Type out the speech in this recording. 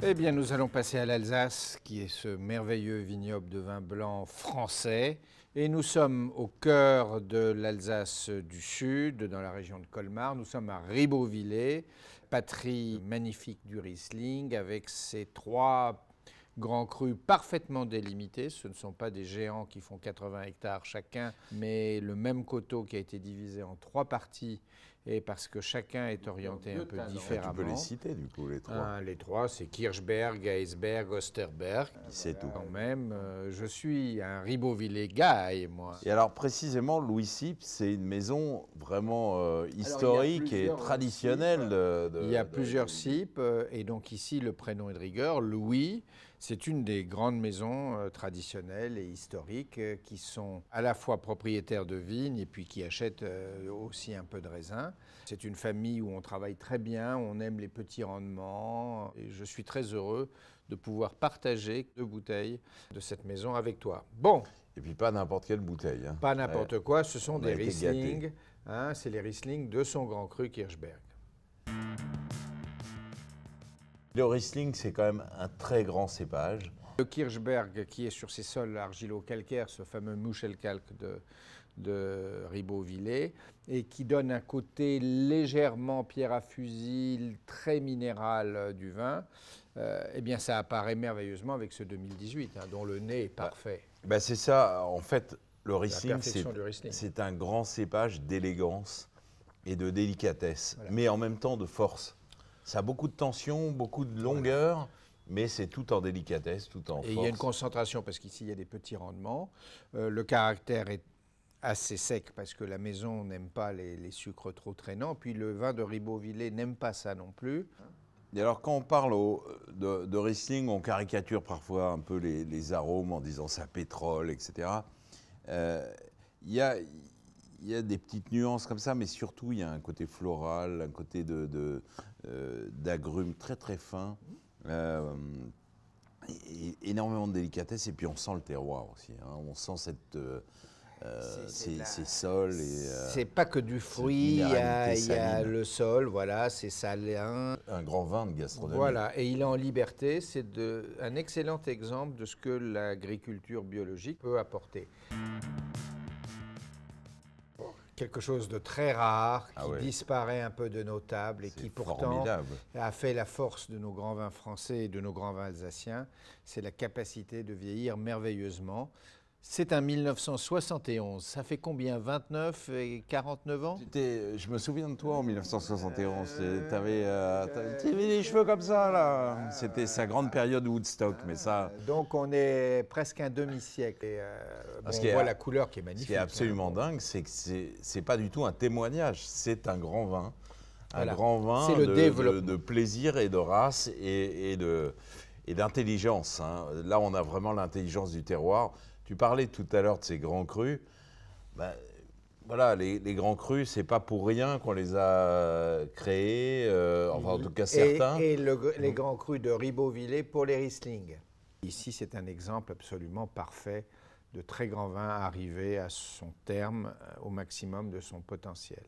Eh bien, nous allons passer à l'Alsace, qui est ce merveilleux vignoble de vin blanc français. Et nous sommes au cœur de l'Alsace du Sud, dans la région de Colmar. Nous sommes à Ribeauvillé, patrie magnifique du Riesling, avec ses trois grands crus parfaitement délimités. Ce ne sont pas des géants qui font 80 hectares chacun, mais le même coteau qui a été divisé en trois parties, et parce que chacun est orienté un peu différemment. Tu peux les citer du coup, les trois. Les trois, c'est Kirchberg, Geisberg, Osterberg. C'est tout. Quand même, je suis un Ribeauvillé guy, moi. Et alors précisément, Louis Cyp, c'est une maison vraiment historique et traditionnelle. Il y a plusieurs Cyp, et donc ici le prénom est de rigueur, Louis. C'est une des grandes maisons traditionnelles et historiques qui sont à la fois propriétaires de vignes et puis qui achètent aussi un peu de raisin. C'est une famille où on travaille très bien, on aime les petits rendements et je suis très heureux de pouvoir partager 2 bouteilles de cette maison avec toi. Bon. Et puis pas n'importe quelle bouteille. Hein. Pas n'importe quoi, ce sont des Riesling. Hein, c'est les Riesling de son grand cru Kirchberg. Le Riesling, c'est quand même un très grand cépage. Le Kirchberg, qui est sur ces sols argilo-calcaires, ce fameux Muschelkalk de Ribeauvillé, et qui donne un côté légèrement pierre à fusil, très minéral du vin, eh bien ça apparaît merveilleusement avec ce 2018, hein, dont le nez est parfait. C'est ça, en fait, le Riesling, Riesling, c'est un grand cépage d'élégance et de délicatesse, voilà. Mais en même temps de force. Ça a beaucoup de tension, beaucoup de longueur, voilà. Mais c'est tout en délicatesse, tout en force. Et il y a une concentration, parce qu'ici il y a des petits rendements. Le caractère est assez sec, parce que la maison n'aime pas les sucres trop traînants. Puis le vin de Ribeauvillé n'aime pas ça non plus. Et alors quand on parle de Riesling, on caricature parfois un peu les arômes en disant ça pétrole, etc. Il y a des petites nuances comme ça, mais surtout il y a un côté floral, un côté d'agrumes très très fin, énormément de délicatesse, et puis on sent le terroir aussi. Hein, on sent ces sols. C'est pas que du fruit, il y a le sol, voilà, c'est salin. Un grand vin de gastronomie. Voilà, et il est en liberté, c'est un excellent exemple de ce que l'agriculture biologique peut apporter. Quelque chose de très rare, qui disparaît un peu de nos tables et qui pourtant a fait la force de nos grands vins français et de nos grands vins alsaciens, c'est la capacité de vieillir merveilleusement. C'est un 1971, ça fait combien, 29 et 49 ans? Je me souviens de toi en 1971, tu avais les cheveux comme ça là, c'était sa grande période Woodstock, mais ça... Donc on est presque un demi-siècle, et on voit la couleur qui est magnifique. Ce qui est absolument dingue, c'est que c'est pas du tout un témoignage, c'est un grand vin. Un grand vin de plaisir et de race et d'intelligence. Hein. Là on a vraiment l'intelligence du terroir. Tu parlais tout à l'heure de ces grands crus. Voilà, les grands crus, c'est pas pour rien qu'on les a créés, enfin en tout cas certains. Et les grands crus de Ribeauvillé pour les Riesling. Ici, c'est un exemple absolument parfait de très grand vin arrivé à son terme, au maximum de son potentiel.